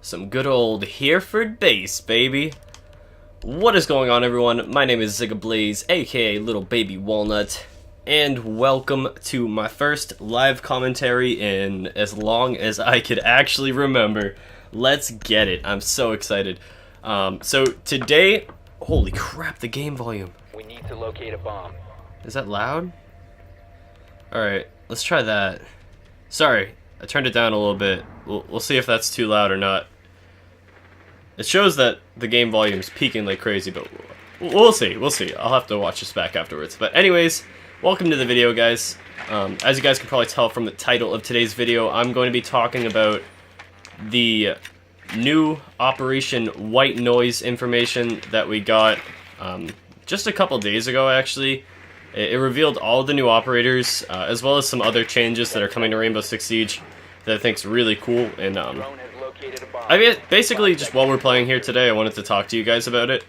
Some good old Hereford bass, baby. What is going on, everyone? My name is Zigablaze, aka Little Baby Walnut, and welcome to my first live commentary in as long as I could actually remember. Let's get it. I'm so excited. So today, holy crap, the game volume. We need to locate a bomb. Is that loud? Alright, let's try that. Sorry, I turned it down a little bit. We'll see if that's too loud or not. It shows that the game volume is peaking like crazy, but we'll see. We'll see. I'll have to watch this back afterwards. But anyways, welcome to the video, guys. As you guys can probably tell from the title of today's video, I'm going to be talking about the new Operation White Noise information that we got just a couple days ago, actually. It revealed all of the new operators, as well as some other changes that are coming to Rainbow Six Siege that I think is really cool. And I mean, basically, just while we're playing here today, I wanted to talk to you guys about it.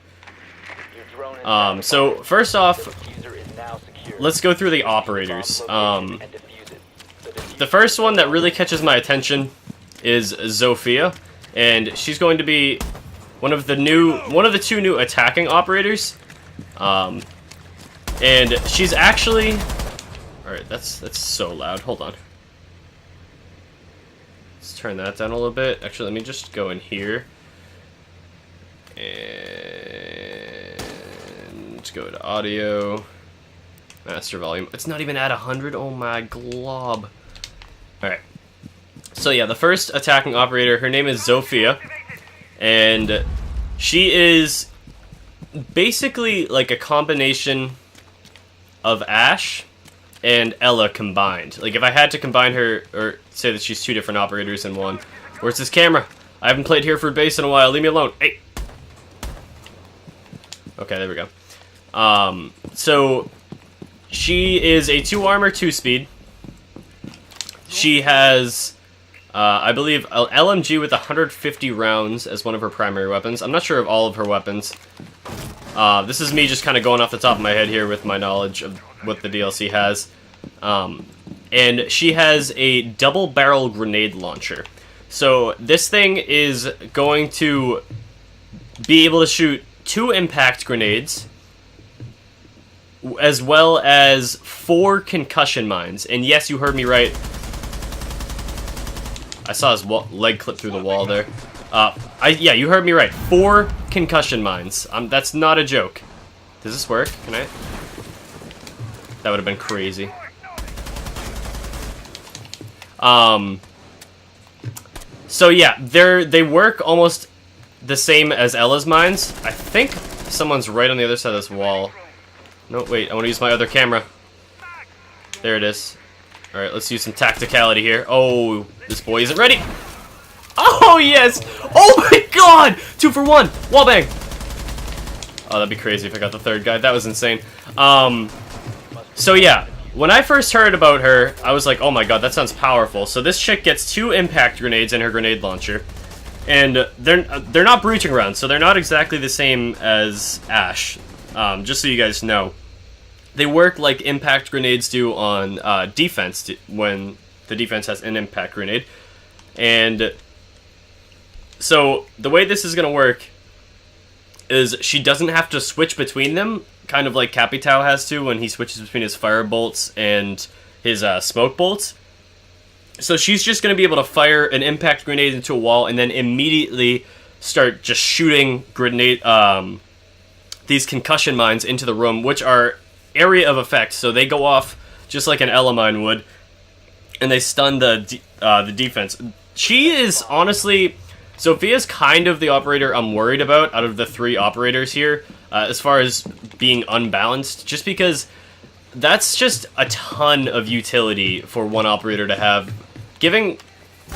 So first off, let's go through the operators. The first one that really catches my attention is Zofia, and she's going to be one of the two new attacking operators. And she's actually, all right, that's so loud. Hold on. Let's turn that down a little bit. Actually, let me just go in here and go to audio, master volume. It's not even at 100. Oh my glob. All right. So yeah, the first attacking operator, her name is Zofia, and she is basically like a combination of Ash and Ela combined. Like, if I had to combine her, or say that she's two different operators in one. Where's this camera? I haven't played Hereford Bass in a while. Leave me alone. Hey! Okay, there we go. So, she is a 2 armor, 2 speed. She has, I believe, an LMG with 150 rounds as one of her primary weapons. I'm not sure of all of her weapons. This is me just kind of going off the top of my head here with my knowledge of what the DLC has. And she has a double barrel grenade launcher. So this thing is going to be able to shoot 2 impact grenades, as well as 4 concussion mines. And yes, you heard me right. I saw his leg clip through the wall there. Yeah, you heard me right. 4 concussion mines. That's not a joke. Does this work? Can I? That would have been crazy. So yeah, they work almost the same as Ela's mines. I think someone's right on the other side of this wall. No, wait, I want to use my other camera. There it is. Alright, let's use some tacticality here. Oh, this boy isn't ready. Oh, yes! Oh my god! 2 for 1! Wallbang! Oh, that'd be crazy if I got the third guy. That was insane. So yeah, when I first heard about her, I was like, oh my god, that sounds powerful. So this chick gets 2 impact grenades in her grenade launcher. And they're not breaching rounds, so they're not exactly the same as Ash. Just so you guys know. They work like impact grenades do on defense when the defense has an impact grenade. And so the way this is going to work is she doesn't have to switch between them, kind of like Capitao has to when he switches between his fire bolts and his smoke bolts. So she's just going to be able to fire an impact grenade into a wall and then immediately start just shooting these concussion mines into the room, which are area of effect. So they go off just like an Ela mine would, and they stun the defense. She is honestly, Zofia's kind of the operator I'm worried about out of the 3 operators here, as far as being unbalanced, just because that's just a ton of utility for one operator to have.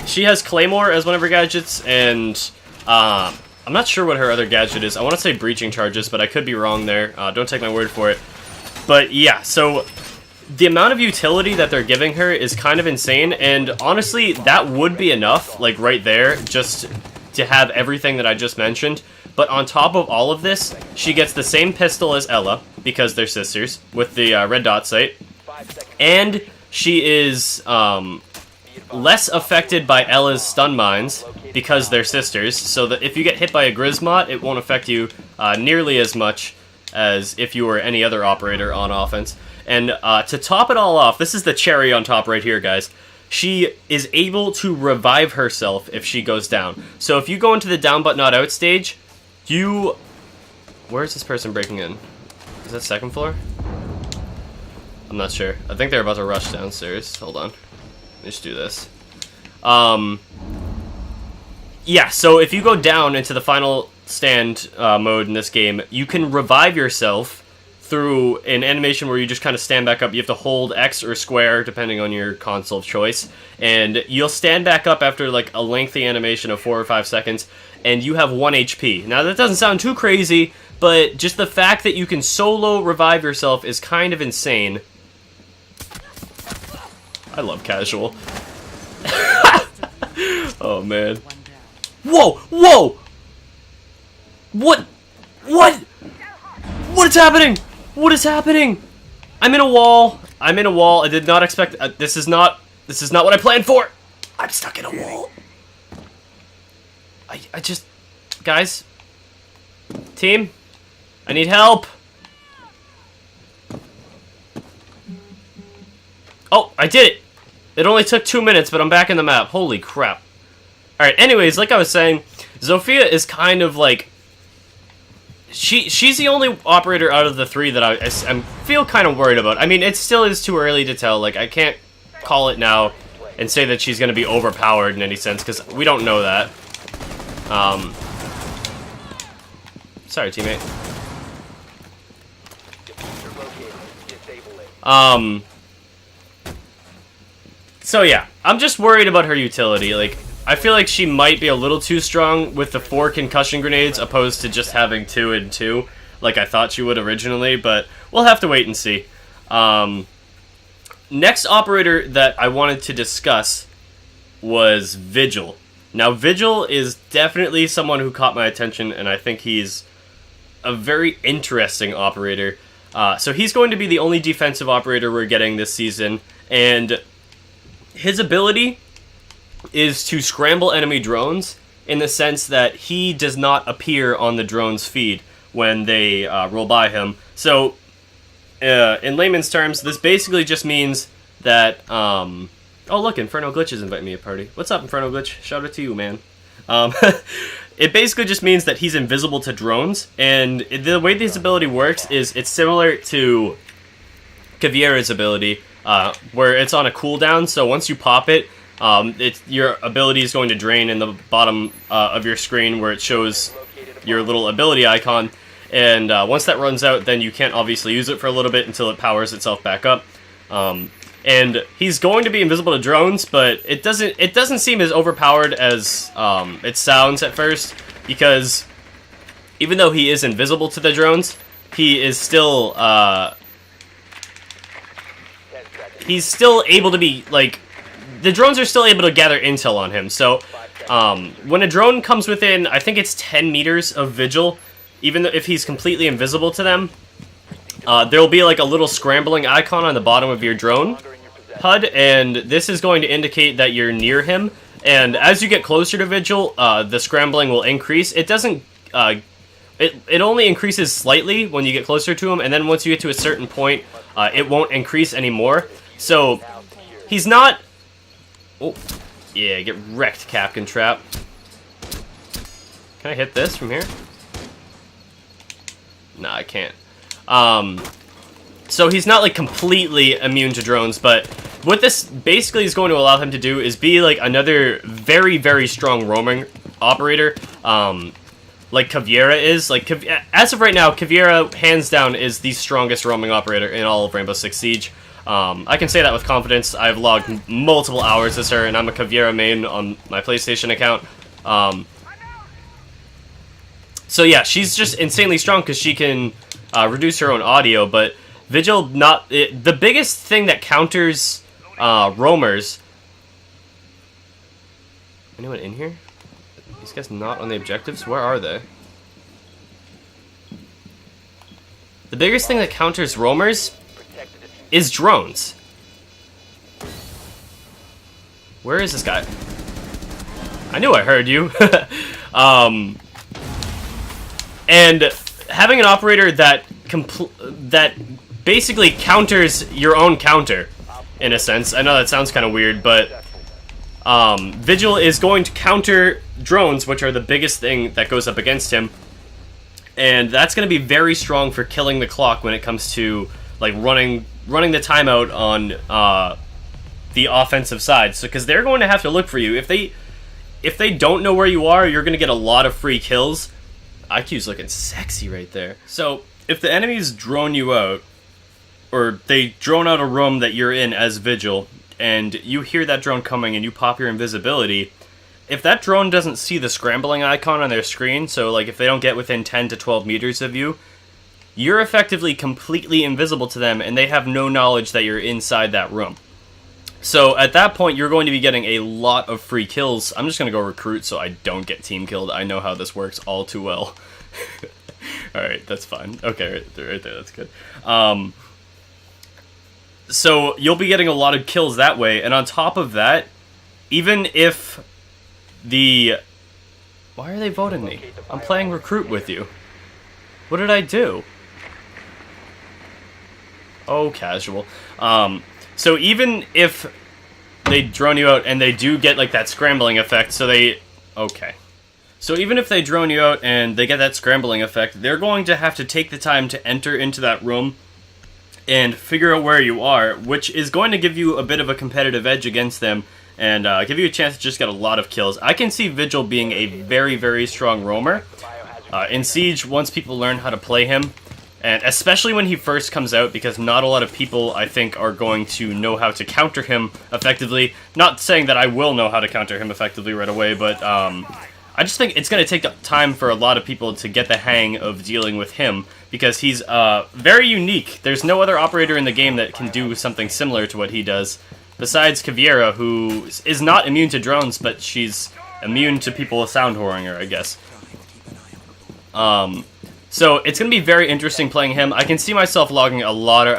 She has Claymore as one of her gadgets, and I'm not sure what her other gadget is. I want to say breaching charges, but I could be wrong there. Don't take my word for it. But yeah, so the amount of utility that they're giving her is kind of insane, and honestly, that would be enough, like right there, just to have everything that I just mentioned. But on top of all of this, she gets the same pistol as Ela, because they're sisters, with the red dot sight. And she is less affected by Ela's stun mines, because they're sisters, so that if you get hit by a Grismot, it won't affect you nearly as much as if you were any other operator on offense. And to top it all off, this is the cherry on top right here, guys. She is able to revive herself if she goes down. So if you go into the down but not out stage, you... Where is this person breaking in? Is that second floor? I'm not sure. I think they're about to rush downstairs. Hold on. Let me just do this. Yeah, so if you go down into the final stand mode in this game, you can revive yourself through an animation where you just kind of stand back up. You have to hold X or square, depending on your console of choice, and you'll stand back up after like a lengthy animation of 4 or 5 seconds, and you have 1 HP. Now, that doesn't sound too crazy, but just the fact that you can solo revive yourself is kind of insane. I love casual. Oh, man. Whoa! Whoa! What? What? What is happening? What is happening? I'm in a wall. I'm in a wall. I did not expect... This is not what I planned for. I'm stuck in a wall. I just... Guys. Team. I need help. Oh, I did it. It only took 2 minutes, but I'm back in the map. Holy crap. Alright, anyways, like I was saying, Zofia is kind of like... She's the only operator out of the 3 that I feel kind of worried about. I mean, it still is too early to tell. Like, I can't call it now and say that she's going to be overpowered in any sense, because we don't know that. Sorry, teammate. So yeah, I'm just worried about her utility. Like, I feel like she might be a little too strong with the 4 concussion grenades opposed to just having 2 and 2, like I thought she would originally, but we'll have to wait and see. Next operator that I wanted to discuss was Vigil. Now, Vigil is definitely someone who caught my attention, and I think he's a very interesting operator. So he's going to be the only defensive operator we're getting this season, and his ability is to scramble enemy drones in the sense that he does not appear on the drone's feed when they roll by him. So, in layman's terms, this basically just means that... oh, look, Inferno Glitch is inviting me to a party. What's up, Inferno Glitch? Shout out to you, man. It basically just means that he's invisible to drones, and the way this ability works is it's similar to Caveira's ability, where it's on a cooldown, so once you pop it, your ability is going to drain in the bottom of your screen where it shows your little ability icon, and once that runs out, then you can't obviously use it for a little bit until it powers itself back up. And he's going to be invisible to drones, but it doesn't seem as overpowered as it sounds at first, because even though he is invisible to the drones, he is still he's still able to be, like, the drones are still able to gather intel on him. So when a drone comes within, I think it's 10 meters of Vigil, even if he's completely invisible to them, there will be like a little scrambling icon on the bottom of your drone HUD, and this is going to indicate that you're near him. And as you get closer to Vigil, the scrambling will increase. It doesn't... It only increases slightly when you get closer to him, and then once you get to a certain point, it won't increase anymore. So, he's not... Oh, yeah, get wrecked, Capcan Trap. Can I hit this from here? Nah, I can't. So he's not, like, completely immune to drones, but what this basically is going to allow him to do is be, like, another very, very strong roaming operator, like Caveira is. Like, as of right now, Caveira, hands down, is the strongest roaming operator in all of Rainbow Six Siege. I can say that with confidence. I've logged multiple hours as her, and I'm a Caveira main on my PlayStation account. So yeah, she's just insanely strong because she can reduce her own audio, but Vigil, the biggest thing that counters roamers... Anyone in here? These guys not on the objectives? Where are they? The biggest thing that counters roamers is drones. Where is this guy? I knew I heard you. And having an operator that basically counters your own counter, in a sense. I know that sounds kind of weird, but Vigil is going to counter drones, which are the biggest thing that goes up against him. And that's going to be very strong for killing the clock when it comes to like running the timeout on the offensive side. So because they're going to have to look for you. If they don't know where you are, you're going to get a lot of free kills. IQ's looking sexy right there. So if the enemies drone you out, or they drone out a room that you're in as Vigil, and you hear that drone coming and you pop your invisibility, if that drone doesn't see the scrambling icon on their screen, so like if they don't get within 10 to 12 meters of you, you're effectively completely invisible to them and they have no knowledge that you're inside that room. So at that point, you're going to be getting a lot of free kills. I'm just going to go recruit so I don't get team killed. I know how this works all too well. Alright, that's fine. Okay, right there, that's good. So you'll be getting a lot of kills that way, and on top of that, even if the... Why are they voting me? I'm playing recruit with you. What did I do? Oh, casual. So even if they drone you out and they do get like that scrambling effect, so they... Okay. So even if they drone you out and they get that scrambling effect, they're going to have to take the time to enter into that room and figure out where you are, which is going to give you a bit of a competitive edge against them and give you a chance to just get a lot of kills. I can see Vigil being a very, very strong roamer. In Siege, once people learn how to play him, and especially when he first comes out, because not a lot of people, I think, are going to know how to counter him effectively. Not saying that I will know how to counter him effectively right away, but I just think it's going to take time for a lot of people to get the hang of dealing with him, because he's very unique. There's no other operator in the game that can do something similar to what he does, besides Caveira, who is not immune to drones, but she's immune to people sound whoring her, I guess. So it's going to be very interesting playing him. I can see myself logging a lot of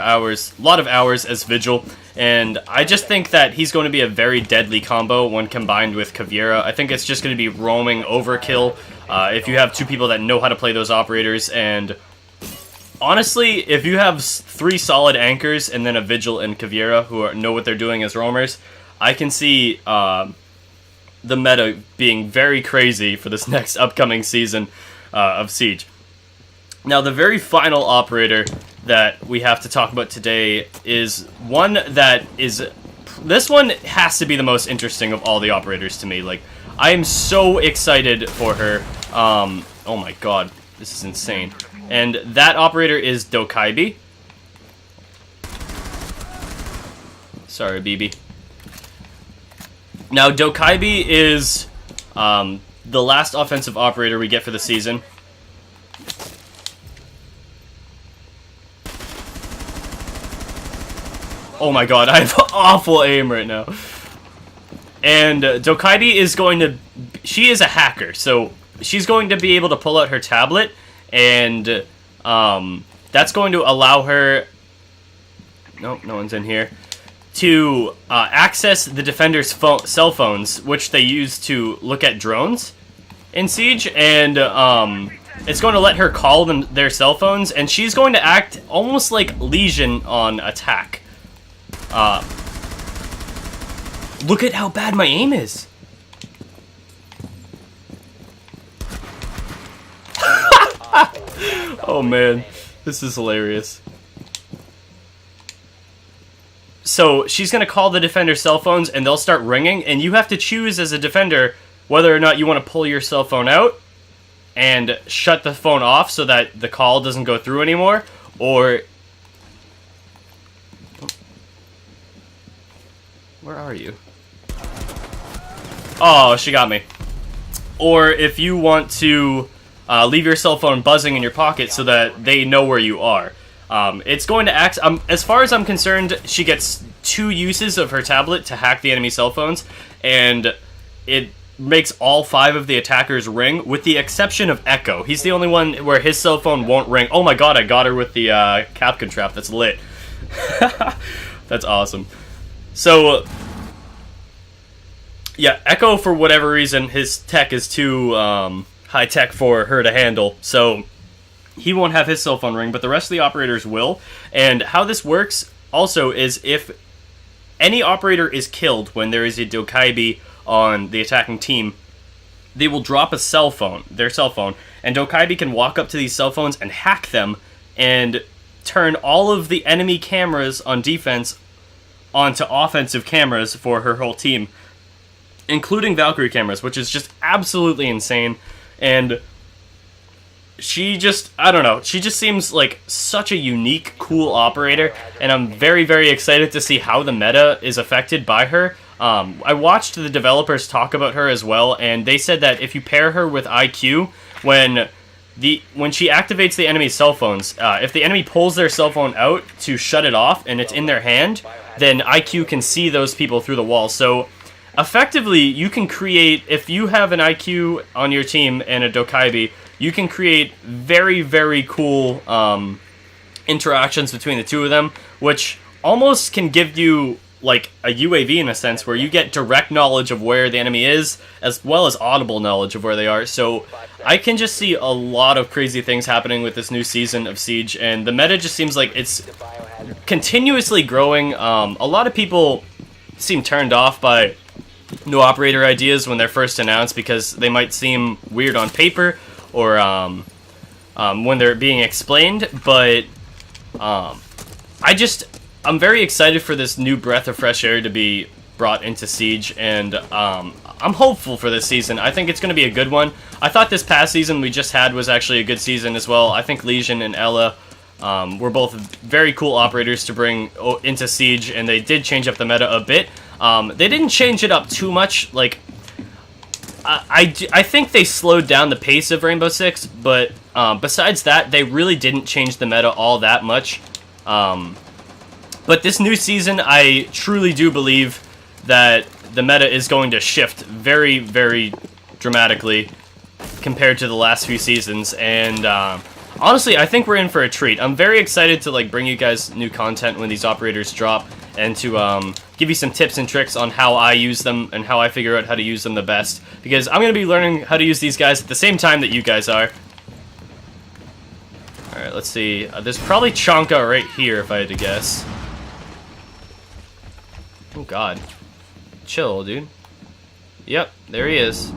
hours as Vigil, and I just think that he's going to be a very deadly combo when combined with Caveira. I think it's just going to be roaming overkill if you have two people that know how to play those operators, and honestly, if you have 3 solid anchors and then a Vigil and Caveira who know what they're doing as roamers, I can see the meta being very crazy for this next upcoming season of Siege. Now, the very final operator that we have to talk about today is one that is... This one has to be the most interesting of all the operators to me. Like, I am so excited for her. Oh my god, this is insane. And that operator is Dokaibi. Sorry, BB. Now, Dokaibi is the last offensive operator we get for the season. Oh my god, I have awful aim right now. And Dokaibi is going to... She is a hacker, so she's going to be able to pull out her tablet, and that's going to allow her... Nope, no one's in here. To access the defender's cell phones, which they use to look at drones in Siege, and it's going to let her call them their cell phones, and she's going to act almost like Legion on attack. Look at how bad my aim is. Oh man, this is hilarious. So she's gonna call the defender's cell phones and they'll start ringing, and you have to choose as a defender whether or not you want to pull your cell phone out and shut the phone off so that the call doesn't go through anymore, or... Where are you? Oh, she got me. Or if you want to leave your cell phone buzzing in your pocket so that they know where you are. It's going to act... as far as I'm concerned, she gets 2 uses of her tablet to hack the enemy cell phones, and makes all 5 of the attackers ring, with the exception of Echo. He's the only one where his cell phone won't ring. Oh my god, I got her with the Capcom trap. That's lit. That's awesome. So, yeah, Echo, for whatever reason, his tech is too high tech for her to handle. So, he won't have his cell phone ring, but the rest of the operators will. And how this works also is if any operator is killed when there is a Dokaibi on the attacking team, they will drop a cell phone, their cell phone, and Dokaibi can walk up to these cell phones and hack them and turn all of the enemy cameras on defense onto offensive cameras for her whole team, including Valkyrie cameras, which is just absolutely insane. And she just, I don't know, she just seems like such a unique, cool operator, and I'm very, very excited to see how the meta is affected by her. I watched the developers talk about her as well, and they said that if you pair her with IQ, when she activates the enemy's cell phones, if the enemy pulls their cell phone out to shut it off and it's in their hand, then IQ can see those people through the wall. So effectively, you can create, if you have an IQ on your team and a Dokaibi, you can create very, very cool interactions between the two of them, which almost can give you like a UAV in a sense, where you get direct knowledge of where the enemy is, as well as audible knowledge of where they are. So I can just see a lot of crazy things happening with this new season of Siege, and the meta just seems like it's continuously growing. A lot of people seem turned off by new operator ideas when they're first announced because they might seem weird on paper or when they're being explained, but I'm very excited for this new breath of fresh air to be brought into Siege, and I'm hopeful for this season. I think it's going to be a good one. I thought this past season we just had was actually a good season as well. I think Lesion and Ela were both very cool operators to bring into Siege, and they did change up the meta a bit. They didn't change it up too much. Like, I think they slowed down the pace of Rainbow Six, but besides that, they really didn't change the meta all that much. But this new season, I truly do believe that the meta is going to shift very, very dramatically compared to the last few seasons, and honestly, I think we're in for a treat. I'm very excited to bring you guys new content when these operators drop, and to give you some tips and tricks on how I use them and how I figure out how to use them the best, because I'm going to be learning how to use these guys at the same time that you guys are. Alright, let's see. There's probably Chonka right here, if I had to guess. Oh god. Chill, dude. Yep, there he is.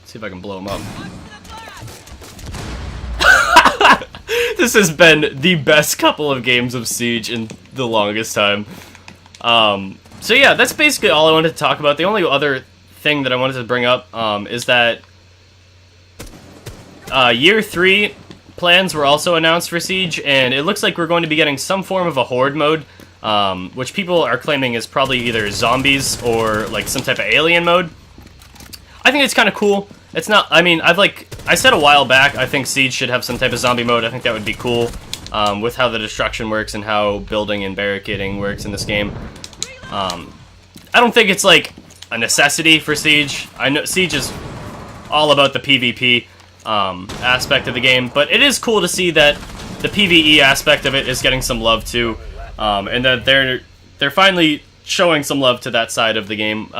See if I can blow him up. This has been the best couple of games of Siege in the longest time. So yeah, that's basically all I wanted to talk about. The only other thing that I wanted to bring up is that Year 3 plans were also announced for Siege, and it looks like we're going to be getting some form of a Horde mode, which people are claiming is probably either zombies or some type of alien mode. I think it's kind of cool. It's not, I mean, I said a while back, I think Siege should have some type of zombie mode. I think that would be cool, with how the destruction works and how building and barricading works in this game. I don't think it's a necessity for Siege. I know Siege is all about the PvP aspect of the game, but it is cool to see that the PvE aspect of it is getting some love too, and that they're finally showing some love to that side of the game.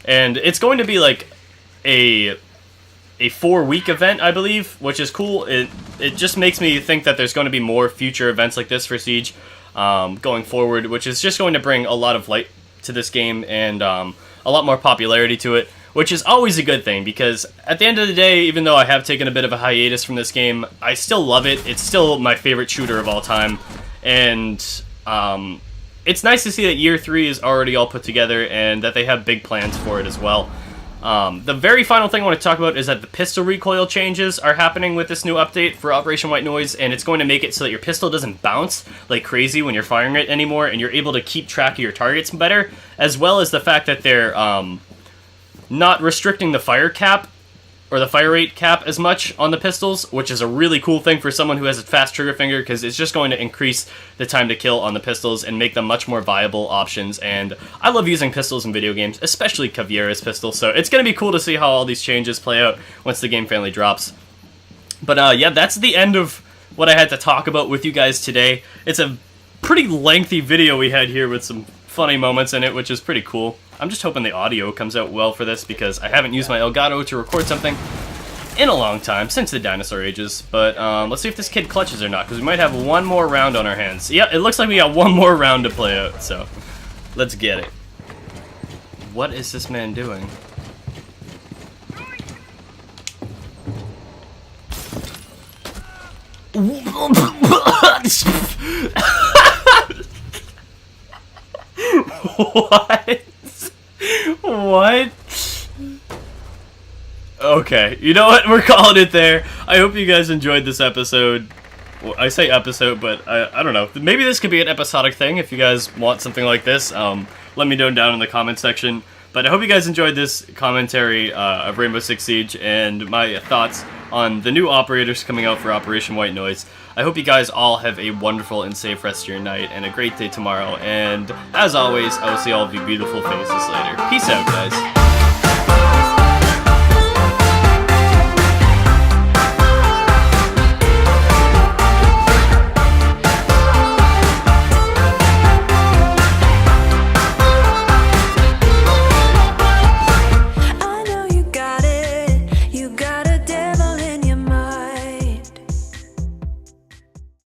And it's going to be a 4-week event, I believe, which is cool. It just makes me think that there's going to be more future events like this for Siege going forward, which is just going to bring a lot of light to this game and a lot more popularity to it, which is always a good thing, because at the end of the day, even though I have taken a bit of a hiatus from this game, I still love it. It's still my favorite shooter of all time, and it's nice to see that Year 3 is already all put together and that they have big plans for it as well. The very final thing I want to talk about is that the pistol recoil changes are happening with this new update for Operation White Noise, and it's going to make it so that your pistol doesn't bounce like crazy when you're firing it anymore, and you're able to keep track of your targets better, as well as the fact that they're not restricting the fire cap or the fire rate cap as much on the pistols, which is a really cool thing for someone who has a fast trigger finger, because it's just going to increase the time to kill on the pistols and make them much more viable options. And I love using pistols in video games, especially Caveira's pistol, so it's going to be cool to see how all these changes play out once the game finally drops. But yeah, that's the end of what I had to talk about with you guys today. It's a pretty lengthy video we had here with some funny moments in it, which is pretty cool. I'm just hoping the audio comes out well for this, because I haven't used my Elgato to record something in a long time, since the dinosaur ages. But let's see if this kid clutches or not, because we might have one more round on our hands. Yeah, it looks like we got one more round to play out, so let's get it. What is this man doing? What? What? Okay, you know what? We're calling it there. I hope you guys enjoyed this episode. Well, I say episode, but I don't know. Maybe this could be an episodic thing if you guys want something like this. Let me know down in the comment section. But I hope you guys enjoyed this commentary of Rainbow Six Siege and my thoughts on the new operators coming out for Operation White Noise. I hope you guys all have a wonderful and safe rest of your night and a great day tomorrow. And as always, I will see all of you beautiful faces later. Peace out, guys.